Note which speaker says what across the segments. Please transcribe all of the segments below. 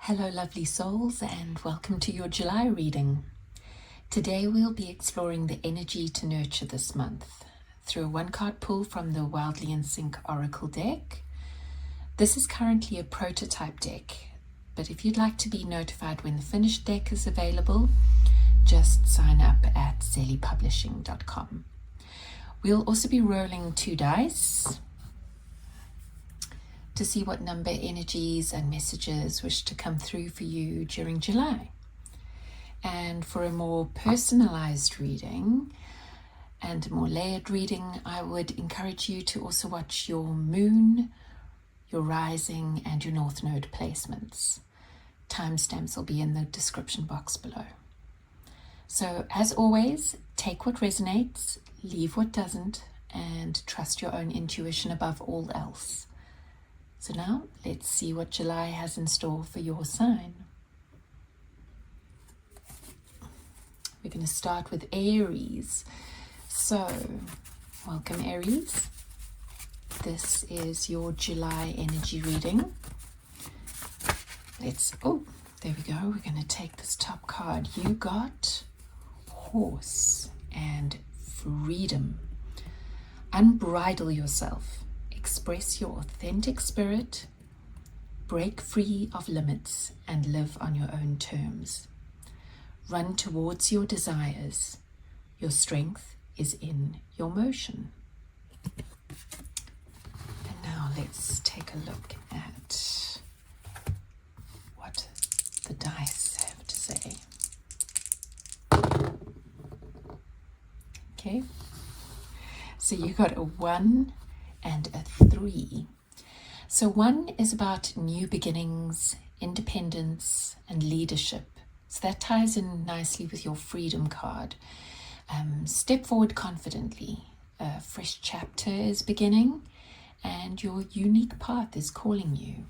Speaker 1: Hello lovely souls, and welcome to your July reading. Today we'll be exploring the energy to nurture this month through a one-card pull from the Wildly in Sync Oracle deck. This is currently a prototype deck, but if you'd like to be notified when the finished deck is available, just sign up at zeleypublishing.com. We'll also be rolling 2 dice to see what number energies and messages wish to come through for you during July. And for a more personalized reading and a more layered reading, I would encourage you to also watch your moon, your rising, and your north node placements. Timestamps will be in the description box below. So as always, take what resonates, leave what doesn't, and trust your own intuition above all else. So now, let's see what July has in store for your sign. We're going to start with Aries. So, welcome Aries. This is your July energy reading. There we go. We're going to take this top card. You got Horse and Freedom. Unbridle yourself. Express your authentic spirit, break free of limits, and live on your own terms. Run towards your desires. Your strength is in your motion. And now let's take a look at what the dice have to say. Okay, so you got a 1 and a 3. So 1 is about new beginnings, independence, and leadership. So that ties in nicely with your freedom card. Step forward confidently. A fresh chapter is beginning, and your unique path is calling you.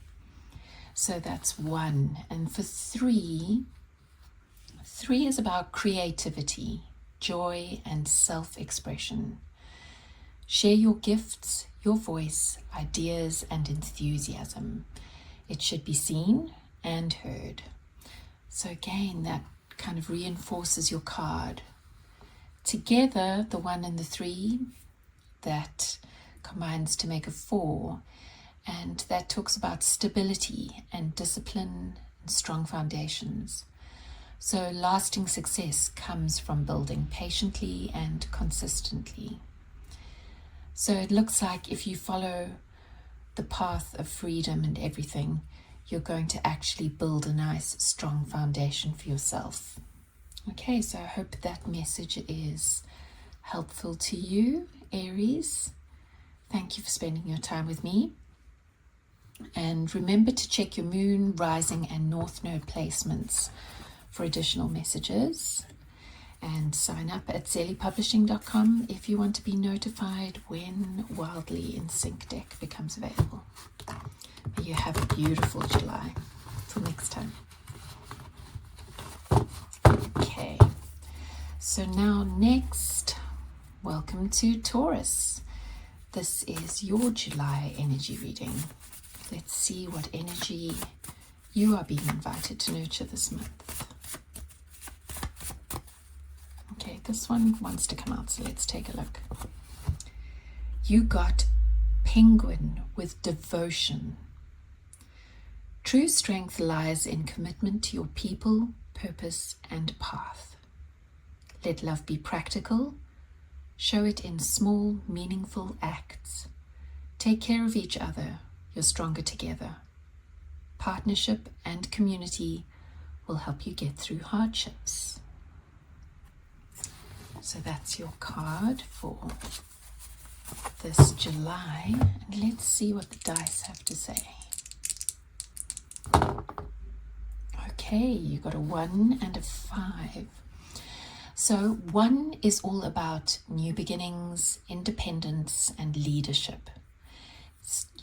Speaker 1: So that's 1. And for 3 is about creativity, joy, and self-expression. Share your gifts, your voice, ideas, and enthusiasm. It should be seen and heard. So again, that kind of reinforces your card. Together, the 1 and the 3, that combines to make a 4. And that talks about stability and discipline and strong foundations. So lasting success comes from building patiently and consistently. So it looks like if you follow the path of freedom and everything, you're going to actually build a nice, strong foundation for yourself. Okay, so I hope that message is helpful to you, Aries. Thank you for spending your time with me. And remember to check your moon, rising, and north node placements for additional messages. And sign up at zeleypublishing.com if you want to be notified when Wildly in Sync deck becomes available. May you have a beautiful July. Till next time. Okay, so now next, welcome to Taurus. This is your July energy reading. Let's see what energy you are being invited to nurture this month. Okay, this one wants to come out, so let's take a look. You got Penguin with devotion. True strength lies in commitment to your people, purpose, and path. Let love be practical. Show it in small, meaningful acts. Take care of each other. You're stronger together. Partnership and community will help you get through hardships. So that's your card for this July. And let's see what the dice have to say. Okay, you got a 1 and a 5. So 1 is all about new beginnings, independence, and leadership.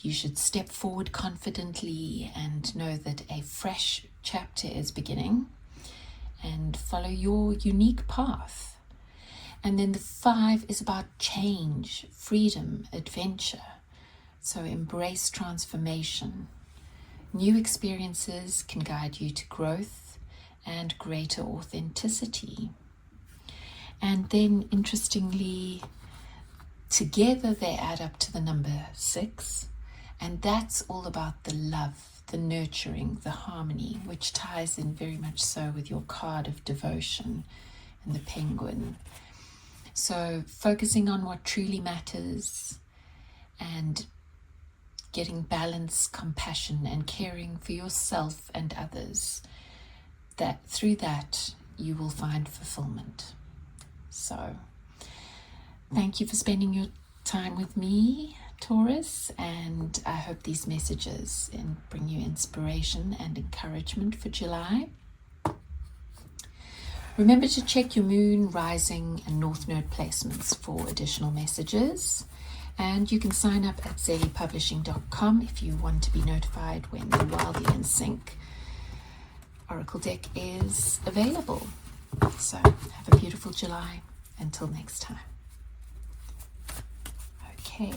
Speaker 1: You should step forward confidently and know that a fresh chapter is beginning, and follow your unique path. And then the 5 is about change, freedom, adventure. So embrace transformation. New experiences can guide you to growth and greater authenticity. And then, interestingly, together they add up to the number 6. And that's all about the love, the nurturing, the harmony, which ties in very much so with your card of devotion and the penguin. So focusing on what truly matters and getting balance, compassion, and caring for yourself and others, that through that you will find fulfillment. So thank you for spending your time with me, Taurus, and I hope these messages bring you inspiration and encouragement for July. Remember to check your moon, rising, and north node placements for additional messages. And you can sign up at zeleypublishing.com if you want to be notified when the Wildly in Sync Oracle deck is available. So have a beautiful July. Until next time. Okay.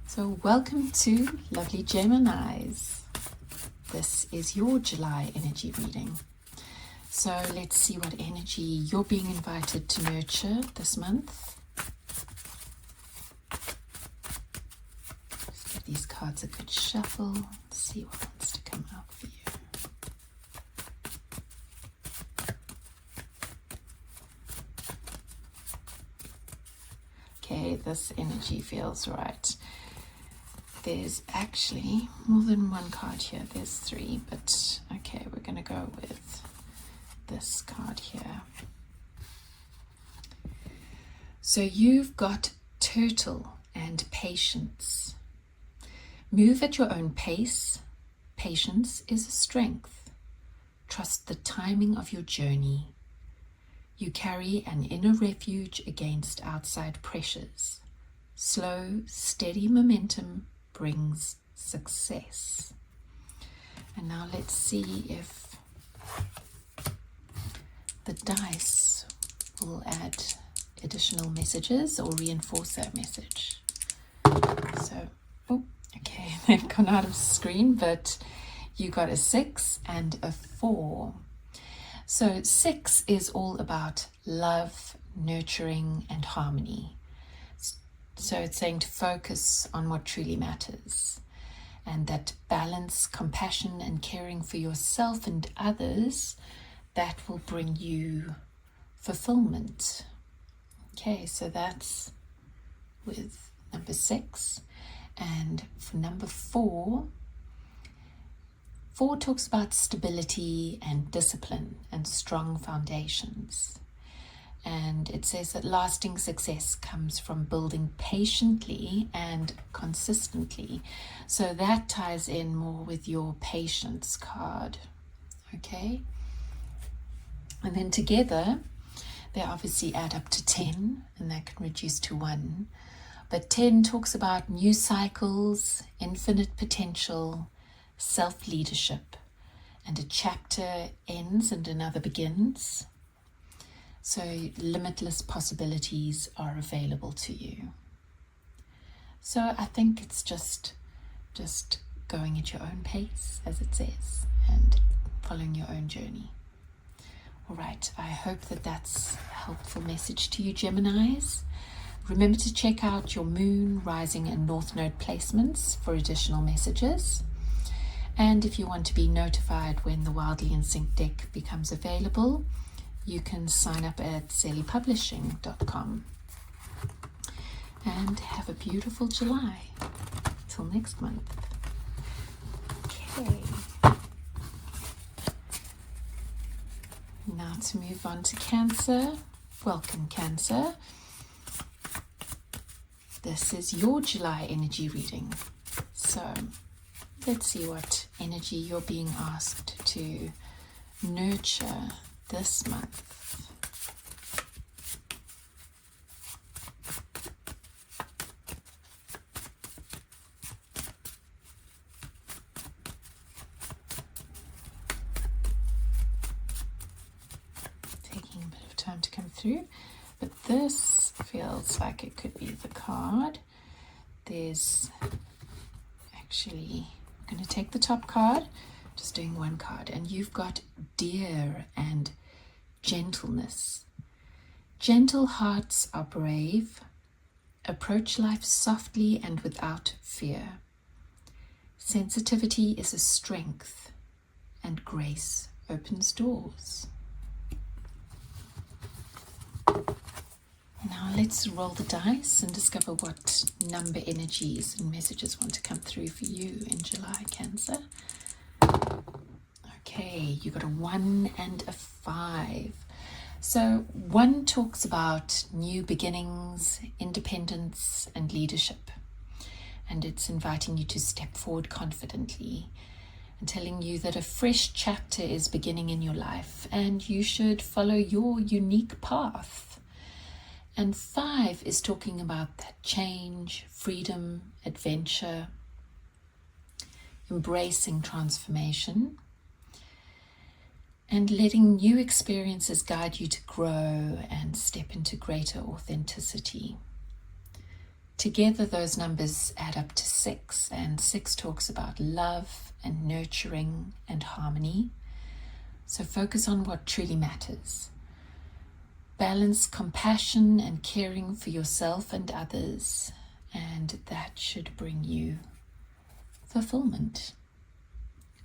Speaker 1: So welcome to lovely Geminis. This is your July energy reading. So let's see what energy you're being invited to nurture this month. Just give these cards a good shuffle. See what wants to come out for you. Okay, this energy feels right. There's actually more than one card here. There's 3, but okay, we're going to go with this card here. So you've got turtle and patience. Move at your own pace. Patience is a strength. Trust the timing of your journey. You carry an inner refuge against outside pressures. Slow, steady momentum brings success. And now let's see if the dice will add additional messages or reinforce that message. So, okay, they've gone out of screen, but you got a 6 and a 4. So 6 is all about love, nurturing, and harmony. So it's saying to focus on what truly matters, and that balance, compassion, and caring for yourself and others, that will bring you fulfillment. Okay, so that's with number 6. And for number 4, 4 talks about stability and discipline and strong foundations. And it says that lasting success comes from building patiently and consistently. So that ties in more with your patience card. Okay? And then together, they obviously add up to 10, and that can reduce to 1. But 10 talks about new cycles, infinite potential, self-leadership, and a chapter ends and another begins. So limitless possibilities are available to you. So I think it's just going at your own pace, as it says, and following your own journey. All right, I hope that that's a helpful message to you, Geminis. Remember to check out your moon, rising, and north node placements for additional messages. And if you want to be notified when the Wildly in Sync deck becomes available, you can sign up at zeleypublishing.com. And have a beautiful July. Till next month. Okay. Now to move on to Cancer. Welcome, Cancer. This is your July energy reading. So let's see what energy you're being asked to nurture this month. Taking a bit of time to come through, but this feels like it could be the card. There's actually I'm going to take the top card, just doing one card, and you've got Deer and Gentleness. Gentle hearts are brave. Approach life softly and without fear. Sensitivity is a strength, and grace opens doors. Now let's roll the dice and discover what number energies and messages want to come through for you in July, Cancer. Okay, you got a 1 and a 5. So 1 talks about new beginnings, independence, and leadership. And it's inviting you to step forward confidently and telling you that a fresh chapter is beginning in your life and you should follow your unique path. And 5 is talking about that change, freedom, adventure, embracing transformation, and letting new experiences guide you to grow and step into greater authenticity. Together, those numbers add up to 6, and 6 talks about love and nurturing and harmony. So focus on what truly matters. Balance compassion and caring for yourself and others, and that should bring you fulfillment.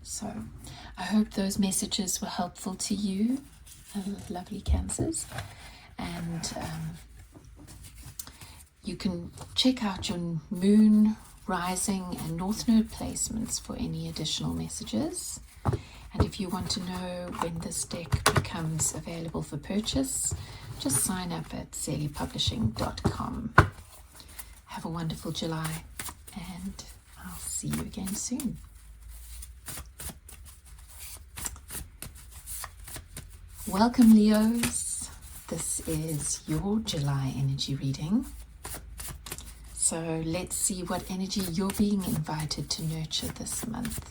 Speaker 1: So I hope those messages were helpful to you, lovely Cancers. And you can check out your moon, rising, and north node placements for any additional messages. And if you want to know when this deck becomes available for purchase, just sign up at zeleypublishing.com. Have a wonderful July, and I'll see you again soon. Welcome, Leos. This is your July energy reading. So let's see what energy you're being invited to nurture this month.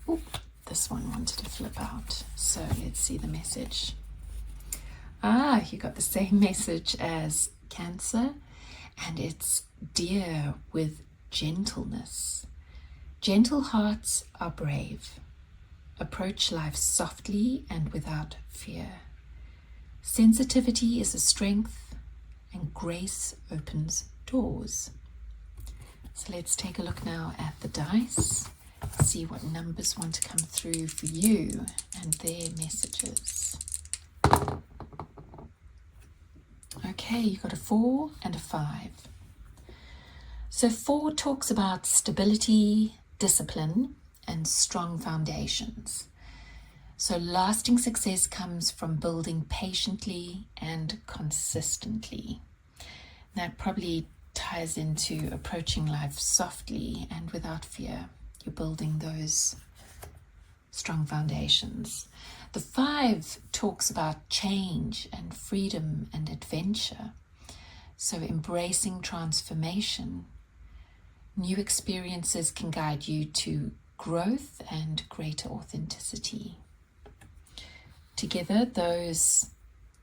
Speaker 1: Ooh, this one wanted to flip out. So let's see the message. You got the same message as Cancer, and it's Deer with gentleness. Gentle hearts are brave. Approach life softly and without fear. Sensitivity is a strength, and grace opens doors. So let's take a look now at the dice, see what numbers want to come through for you and their messages. Okay, you got a 4 and a 5. So 4 talks about stability, discipline, and strong foundations. So lasting success comes from building patiently and consistently. That probably ties into approaching life softly and without fear. You're building those strong foundations. The 5 talks about change and freedom and adventure. So embracing transformation. New experiences can guide you to growth and greater authenticity. Together, those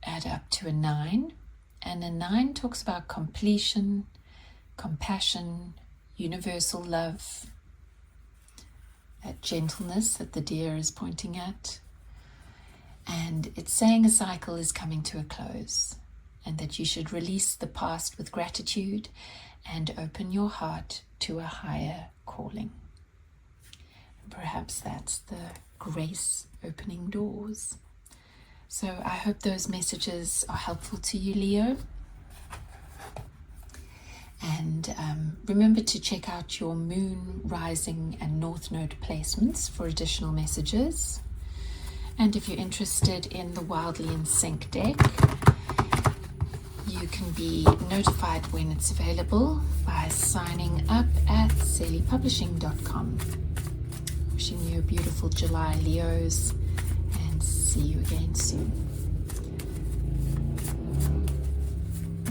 Speaker 1: add up to a 9, and a 9 talks about completion, compassion, universal love, that gentleness that the deer is pointing at, and it's saying a cycle is coming to a close, and that you should release the past with gratitude and open your heart to a higher calling. Perhaps that's the grace opening doors. So I hope those messages are helpful to you, Leo. And remember to check out your moon, rising, and north node placements for additional messages. And if you're interested in the Wildly in Sync deck, you can be notified when it's available by signing up at zeleypublishing.com. Wishing you a beautiful July, Leos, and see you again soon.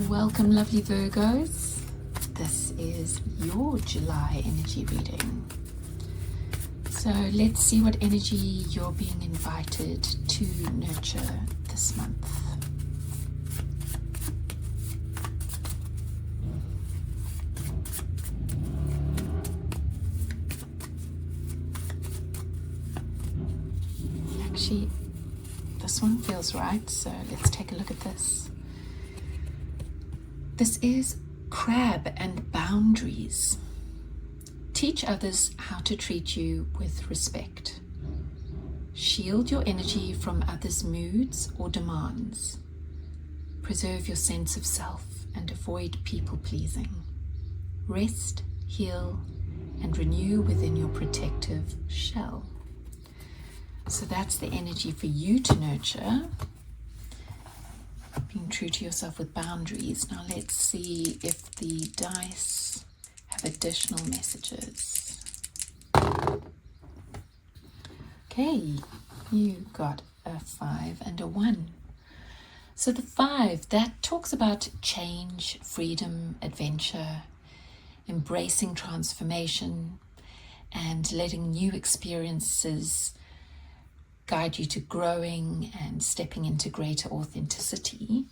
Speaker 1: Welcome, lovely Virgos. This is your July energy reading. So let's see what energy you're being invited to nurture this month. Actually, this one feels right, so let's take a look at this. This is crab and boundaries. Teach others how to treat you with respect. Shield your energy from others' moods or demands. Preserve your sense of self and avoid people-pleasing. Rest, heal, and renew within your protective shell. So that's the energy for you to nurture. Being true to yourself with boundaries. Now let's see if the dice have additional messages. Okay, you got a 5 and a 1. So the 5, that talks about change, freedom, adventure, embracing transformation, and letting new experiences guide you to growing and stepping into greater authenticity.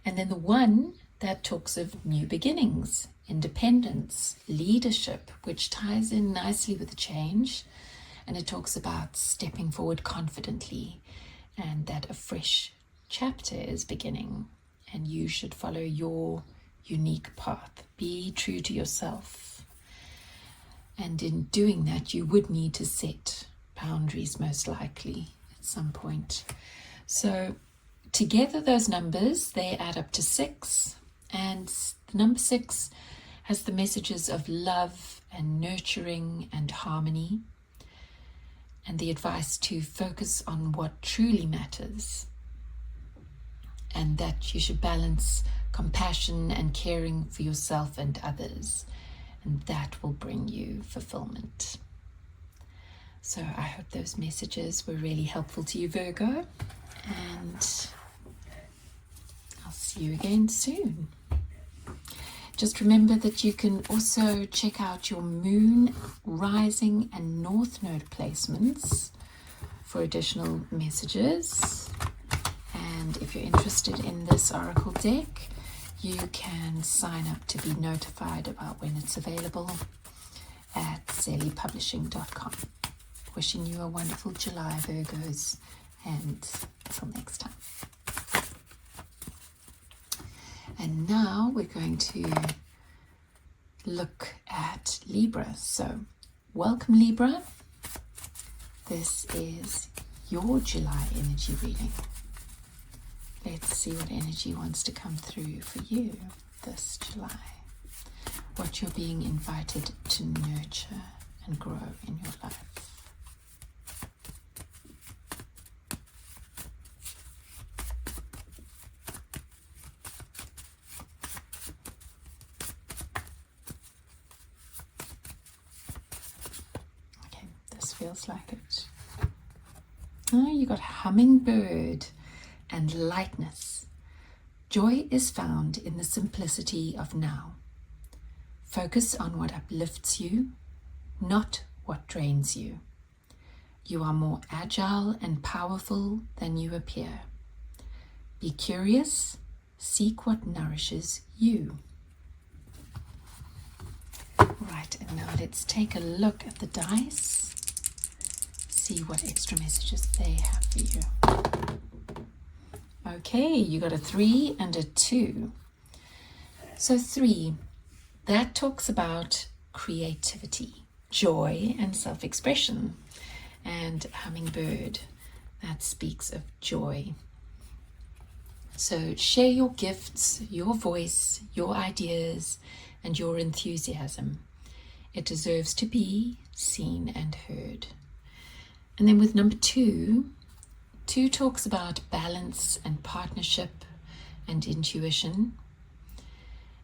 Speaker 1: And then the 1, that talks of new beginnings, independence, leadership, which ties in nicely with the change. And it talks about stepping forward confidently and that a fresh chapter is beginning and you should follow your unique path. Be true to yourself. And in doing that, you would need to set boundaries most likely at some point. So together those numbers, they add up to 6. And the number 6 has the messages of love and nurturing and harmony, and the advice to focus on what truly matters, and that you should balance compassion and caring for yourself and others, and that will bring you fulfillment. So I hope those messages were really helpful to you, Virgo, and I'll see you again soon. Just remember that you can also check out your moon, rising, and north node placements for additional messages. And if you're interested in this oracle deck, you can sign up to be notified about when it's available at zeleypublishing.com. Wishing you a wonderful July, Virgos, and until next time. And now we're going to look at Libra. So welcome, Libra. This is your July energy reading. Let's see what energy wants to come through for you this July. What you're being invited to nurture and grow in your life. Feels like it. Oh, you got hummingbird and lightness. Joy is found in the simplicity of now. Focus on what uplifts you, not what drains you. You are more agile and powerful than you appear. Be curious, seek what nourishes you. Right, and now let's take a look at the dice. See what extra messages they have for you. Okay, you got a 3 and a 2. So 3, that talks about creativity, joy, and self-expression. And hummingbird, that speaks of joy. So share your gifts, your voice, your ideas, and your enthusiasm. It deserves to be seen and heard. And then with number 2, 2 talks about balance and partnership and intuition,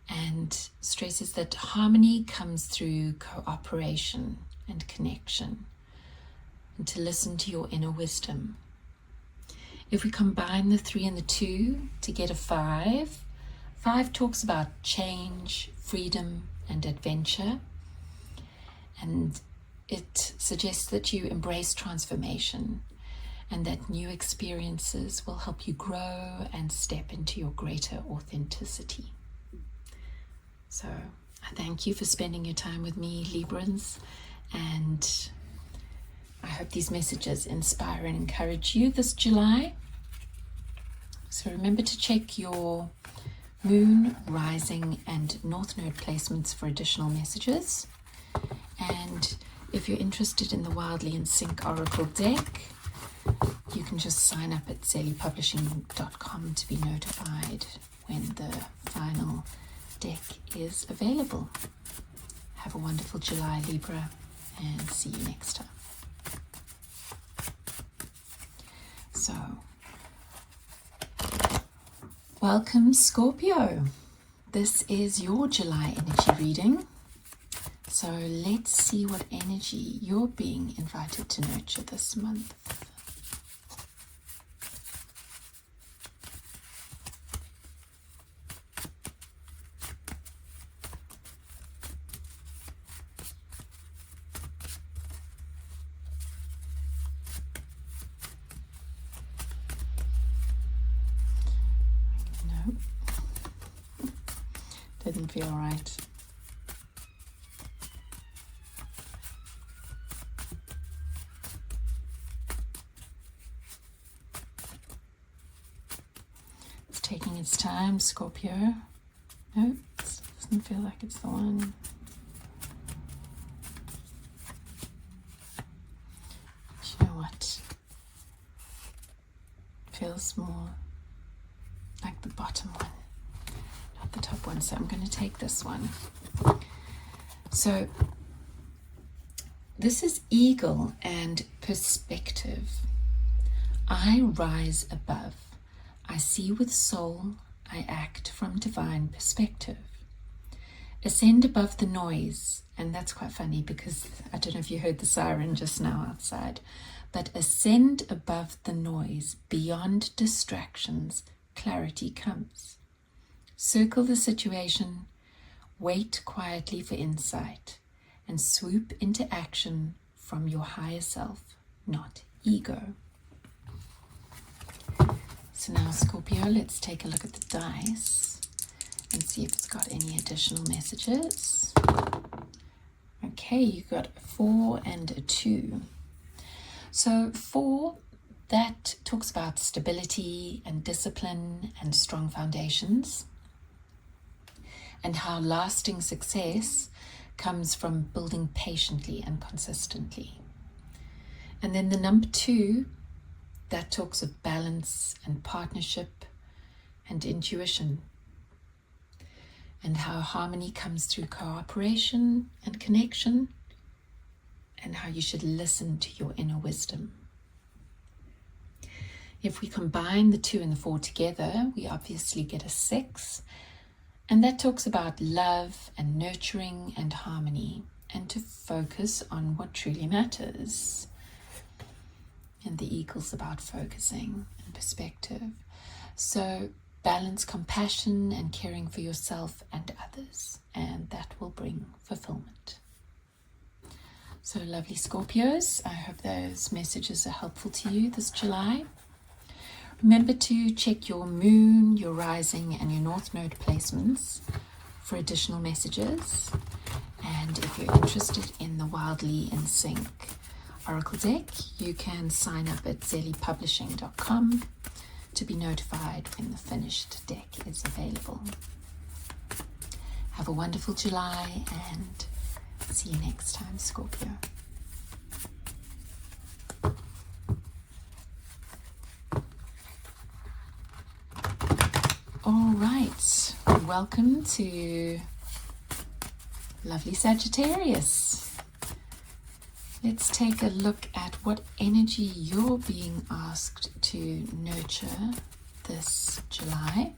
Speaker 1: and stresses that harmony comes through cooperation and connection, and to listen to your inner wisdom. If we combine the 3 and the 2 to get a 5, 5 talks about change, freedom, and adventure, and it suggests that you embrace transformation and that new experiences will help you grow and step into your greater authenticity. So I thank you for spending your time with me, Librans, and I hope hope these messages inspire and encourage you this July. So remember to check your moon, rising, and north node placements for additional messages. And if you're interested in the Wildly in Sync Oracle deck, you can just sign up at zeleypublishing.com to be notified when the final deck is available. Have a wonderful July, Libra, and see you next time. So, welcome Scorpio. This is your July energy reading. So let's see what energy you're being invited to nurture this month. Didn't feel right. It's taking its time, Scorpio. No, it doesn't feel like it's the one. But you know what? It feels more like the bottom one, not the top one. So I'm going to take this one. So this is eagle and perspective. I rise above. I see with soul. I act from divine perspective. Ascend above the noise. And that's quite funny because I don't know if you heard the siren just now outside. But ascend above the noise. Beyond distractions, clarity comes. Circle the situation. Wait quietly for insight. And swoop into action from your higher self, not ego. So now, Scorpio, let's take a look at the dice and see if it's got any additional messages. Okay, you got a 4 and a 2. So 4, that talks about stability and discipline and strong foundations, and how lasting success comes from building patiently and consistently. And then the number 2, that talks of balance and partnership and intuition, and how harmony comes through cooperation and connection, and how you should listen to your inner wisdom. If we combine the 2 and the 4 together, we obviously get a 6, and that talks about love and nurturing and harmony, and to focus on what truly matters. And the eagle's about focusing and perspective. So balance compassion and caring for yourself and others, and that will bring fulfillment. So lovely Scorpios, I hope those messages are helpful to you this July. Remember to check your moon, your rising, and your north node placements for additional messages. And if you're interested in the Wildly in Sync Oracle deck, you can sign up at zeleypublishing.com to be notified when the finished deck is available. Have a wonderful July and see you next time, Scorpio. All right, welcome to lovely Sagittarius. Let's take a look at what energy you're being asked to nurture this July.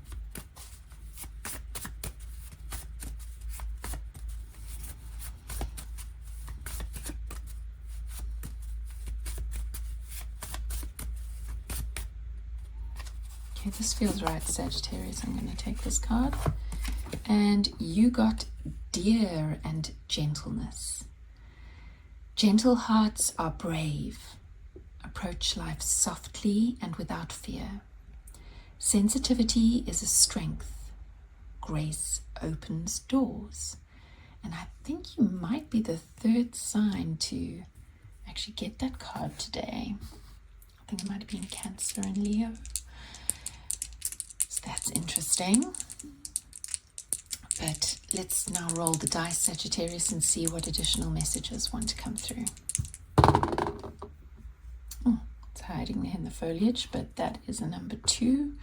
Speaker 1: Okay, this feels right, Sagittarius. I'm going to take this card. And you got dear and gentleness. Gentle hearts are brave. Approach life softly and without fear. Sensitivity is a strength. Grace opens doors. And I think you might be the third sign to actually get that card today. I think it might have been Cancer and Leo. So that's interesting. But let's now roll the dice, Sagittarius, and see what additional messages want to come through. Oh, it's hiding there in the foliage, but that is a number 2.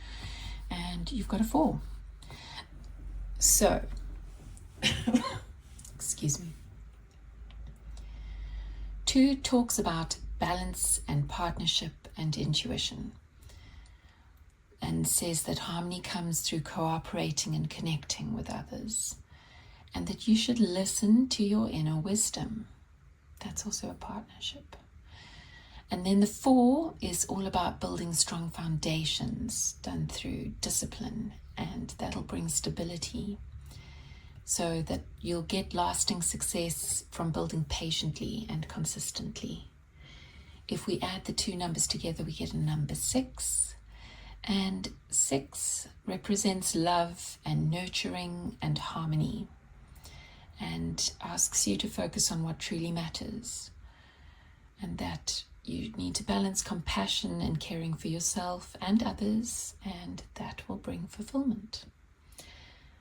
Speaker 1: And you've got a 4. So, excuse me. 2 talks about balance and partnership and intuition, and says that harmony comes through cooperating and connecting with others, and that you should listen to your inner wisdom. That's also a partnership. And then the 4 is all about building strong foundations done through discipline, and that'll bring stability, so that you'll get lasting success from building patiently and consistently. If we add the 2 numbers together, we get a number 6. And 6 represents love and nurturing and harmony, and asks you to focus on what truly matters, and that you need to balance compassion and caring for yourself and others, and that will bring fulfillment.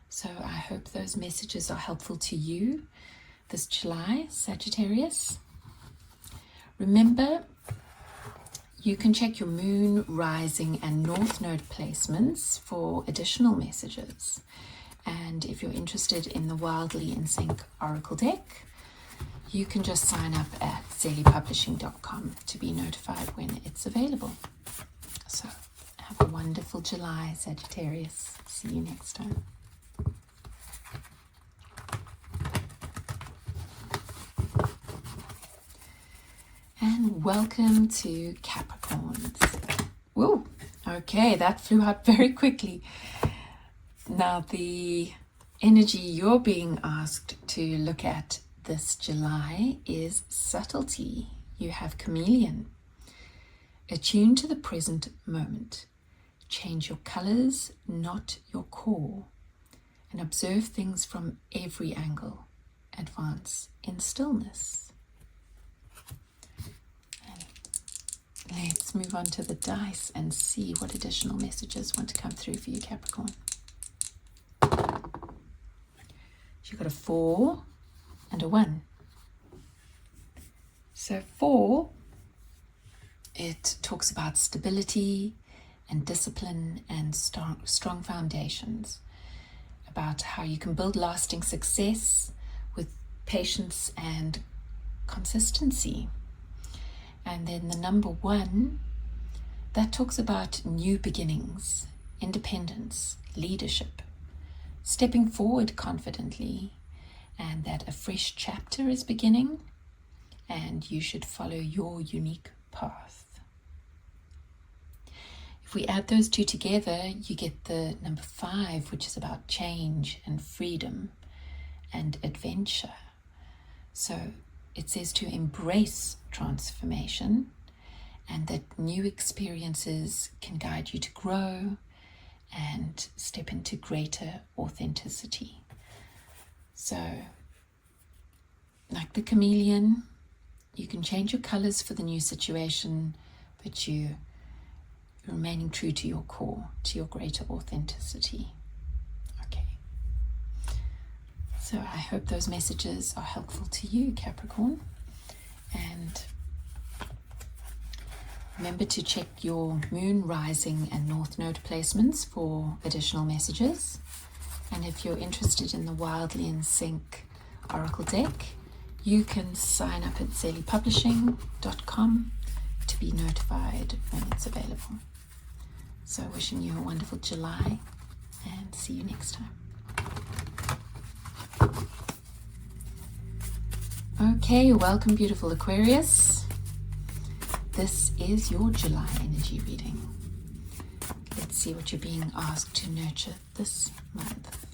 Speaker 1: So I hope those messages are helpful to you this July, Sagittarius. Remember, you can check your moon, rising, and north node placements for additional messages. And if you're interested in the Wildly in Sync Oracle deck, you can just sign up at zeleypublishing.com to be notified when it's available. So have a wonderful July, Sagittarius. See you next time. And welcome to Capricorns. Whoa, okay, that flew out very quickly. Now the energy you're being asked to look at this July is subtlety. You have chameleon. Attune to the present moment. Change your colors, not your core. And observe things from every angle. Advance in stillness. Let's move on to the dice and see what additional messages want to come through for you, Capricorn. You've got a 4 and a 1. So 4, it talks about stability and discipline and strong foundations, about how you can build lasting success with patience and consistency. And then the number 1, that talks about new beginnings, independence, leadership, stepping forward confidently, and that a fresh chapter is beginning, and you should follow your unique path. If we add those 2 together, you get the number 5, which is about change and freedom and adventure. So it says to embrace transformation, and that new experiences can guide you to grow and step into greater authenticity. So, like the chameleon, you can change your colors for the new situation, but you're remaining true to your core, to your greater authenticity. Okay. So I hope those messages are helpful to you, Capricorn. And remember to check your moon, rising, and north node placements for additional messages. And if you're interested in the Wildly in Sync Oracle deck, you can sign up at zeleypublishing.com to be notified when it's available. So wishing you a wonderful July, and see you next time. Okay, welcome beautiful Aquarius. This is your July energy reading. Let's see what you're being asked to nurture this month.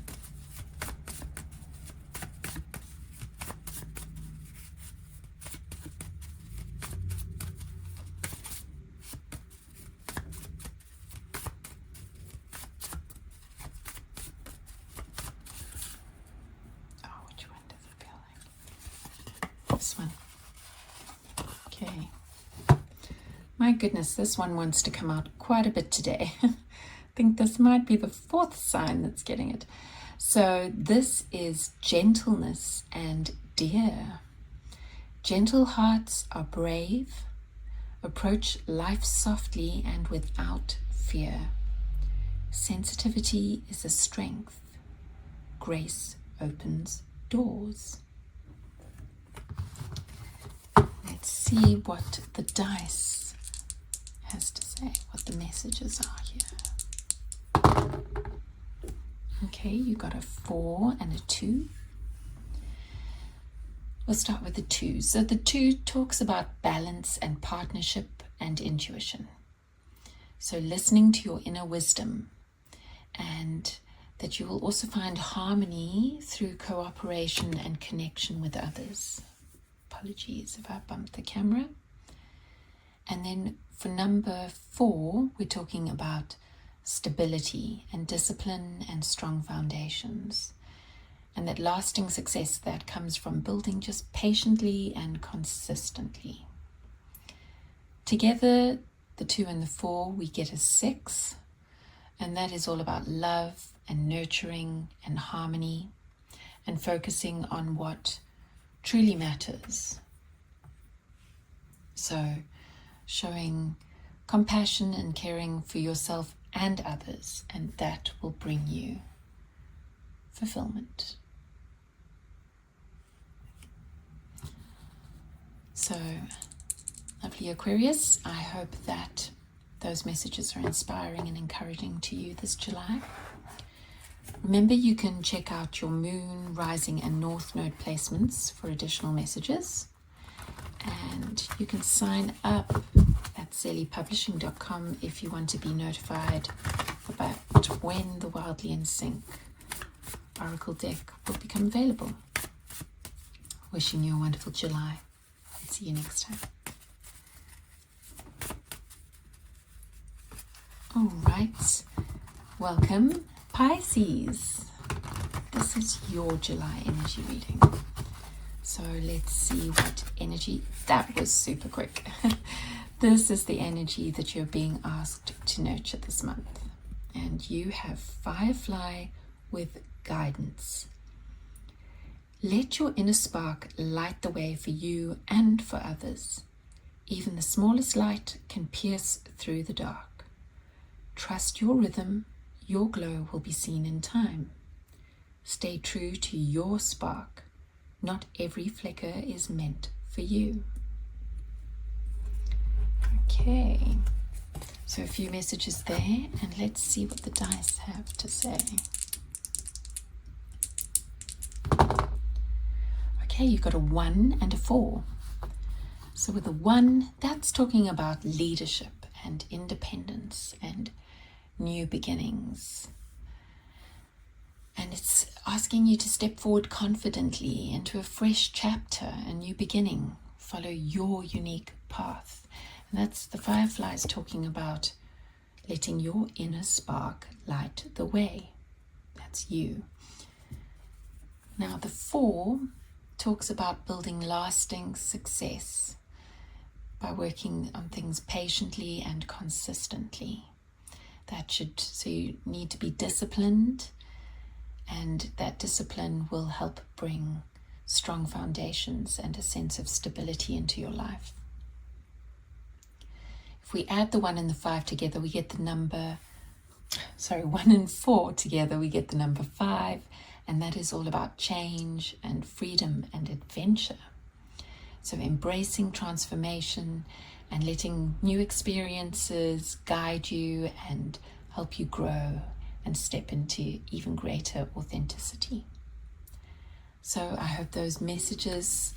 Speaker 1: Oh, which one does it feel like? This one. Okay. My goodness, this one wants to come out quite a bit today. I think this might be the 4th sign that's getting it. So this is gentleness and deer. Gentle hearts are brave. Approach life softly and without fear. Sensitivity is a strength. Grace opens doors. Let's see what the dice has to say, what the messages are here. Okay, you got a 4 and a 2. We'll start with the 2. So the 2 talks about balance and partnership and intuition. So listening to your inner wisdom, and that you will also find harmony through cooperation and connection with others. Apologies if I bumped the camera. And then for number 4, we're talking about stability and discipline and strong foundations. And that lasting success that comes from building just patiently and consistently. Together, the 2 and the 4, we get a 6. And that is all about love and nurturing and harmony and focusing on what truly matters. So showing compassion and caring for yourself and others, and that will bring you fulfillment. So, lovely Aquarius, I hope that those messages are inspiring and encouraging to you this July. Remember, you can check out your moon, rising and north node placements for additional messages. And you can sign up at zeleypublishing.com if you want to be notified about when the Wildly in Sync Oracle deck will become available. Wishing you a wonderful July. See you next time. All right, welcome Pisces. This is your July energy reading. So let's see what energy, that was super quick. This is the energy that you're being asked to nurture this month. And you have Firefly with guidance. Let your inner spark light the way for you and for others. Even the smallest light can pierce through the dark. Trust your rhythm, your glow will be seen in time. Stay true to your spark. Not every flicker is meant for you. Okay, so a few messages there, and let's see what the dice have to say. Okay, you've got a 1 and a 4. So with a 1, that's talking about leadership and independence and new beginnings. And it's asking you to step forward confidently into a fresh chapter, a new beginning. Follow your unique path. And that's the Fireflies talking about letting your inner spark light the way. That's you. Now the 4 talks about building lasting success by working on things patiently and consistently. So you need to be disciplined, and that discipline will help bring strong foundations and a sense of stability into your life. If we add the 1 and the 5 together, we get the number, 1 and 4 together, we get the number 5, and that is all about change and freedom and adventure. So embracing transformation and letting new experiences guide you and help you grow and step into even greater authenticity. So I hope those messages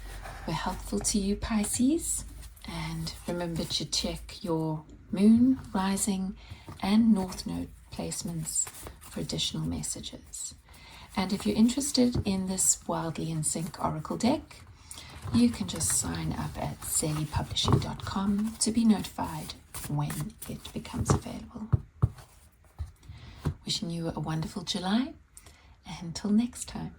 Speaker 1: were helpful to you, Pisces. And remember to check your moon, rising, and north node placements for additional messages. And if you're interested in this Wildly in Sync Oracle deck, you can just sign up at zeleypublishing.com to be notified when it becomes available. Wishing you a wonderful July. Until next time.